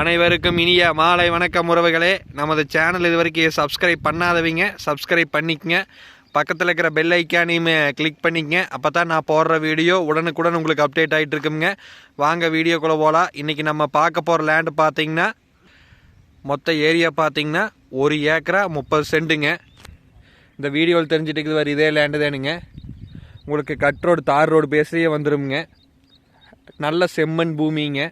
அனைவருக்கும் இனிய மாலை வணக்கம் உறவுகளே. நமது சேனல் இது வரைக்கும் சப்ஸ்கிரைப் பண்ணாதவங்க சப்ஸ்கிரைப் பண்ணிக்கங்க. பக்கத்தில் இருக்கிற பெல் ஐக்கானையும் கிளிக் பண்ணிக்கங்க. அப்போ தான் நான் போடுற வீடியோ உடனுக்குடன் உங்களுக்கு அப்டேட் ஆகிட்டு இருக்குங்க. வாங்க வீடியோக்குள்ளே போகலாம். இன்றைக்கி நம்ம பார்க்க போகிற லேண்டு பார்த்திங்கன்னா மொத்த ஏரியா பார்த்திங்கன்னா 1 ஏக்கரா 30 சென்ட்டுங்க. இந்த வீடியோவில் தெரிஞ்சுட்டு வர இதே லேண்டு தானுங்க. உங்களுக்கு கட் ரோடு தார் ரோடு பேசியே வந்துடுங்க. நல்ல செம்மண் பூமிங்க.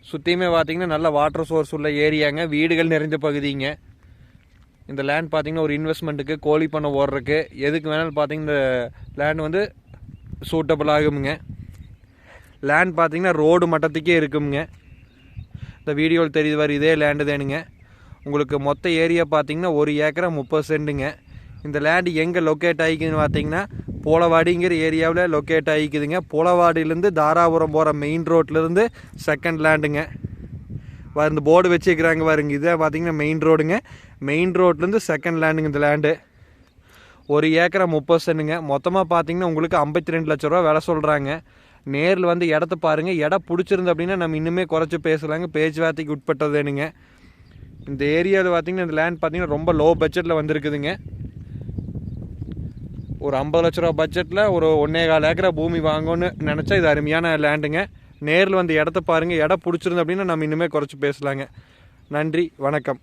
சுற்றியுமே பார்த்திங்கன்னா நல்ல வாட்டர் சோர்ஸ் உள்ள ஏரியாங்க. வீடுகள் நிறைஞ்ச பகுதிங்க. இந்த லேண்ட் பார்த்திங்கன்னா ஒரு இன்வெஸ்ட்மெண்ட்டுக்கு கோழி பண்ண ஓடுறதுக்கு எதுக்கு வேணாலும் பார்த்திங்கன்னா இந்த லேண்ட் வந்து சூட்டபிள் ஆகுங்க. லேண்ட் பார்த்திங்கன்னா ரோடு மட்டத்துக்கே இருக்குங்க. இந்த வீடியோவில் தெரியுது வர இதே லேண்டு தானுங்க. உங்களுக்கு மொத்த ஏரியா பார்த்திங்கன்னா 1 ஏக்கரா 30 சென்ட்டுங்க. இந்த லேண்டு எங்கே லொக்கேட் ஆகிக்குதுன்னு பார்த்திங்கன்னா போலவாடிங்கிற ஏரியாவில் லொக்கேட் ஆகிக்குதுங்க. போலவாடியிலேருந்து தாராபுரம் போகிற மெயின் ரோட்லேருந்து செகண்ட் லேண்டுங்க. இந்த போர்டு வச்சுக்கிறாங்க பாருங்க. இதே பார்த்திங்கன்னா மெயின் ரோடுங்க. மெயின் ரோட்லேருந்து செகண்ட் லேண்டுங்க. இந்த லேண்டு 1 ஏக்கரா 30 சென்ட்டுங்க. மொத்தமாக பார்த்திங்கன்னா உங்களுக்கு 52 லட்ச ரூபா விலை சொல்கிறாங்க. நேரில் வந்து இடத்த பாருங்கள். இடம் பிடிச்சிருந்து அப்படின்னா நம்ம இன்னுமே குறைச்சி பேசலாங்க. பேச்சுவார்த்தைக்கு உட்பட்டது வேணுங்க. இந்த ஏரியாவில் பார்த்திங்கன்னா இந்த லேண்ட் பார்த்திங்கன்னா ரொம்ப லோ பட்ஜெட்டில் வந்துருக்குதுங்க. ஒரு 50 லட்ச ரூபா பட்ஜெட்டில் ஒரு 1.25 ஏக்கரா பூமி வாங்கணும்னு நினச்சா இது அருமையான லேண்டுங்க. நேரில் வந்து இடத்த பாருங்கள். இடம் பிடிச்சிருந்து அப்படின்னா நம்ம இன்னுமே குறைச்சி பேசலாங்க. நன்றி, வணக்கம்.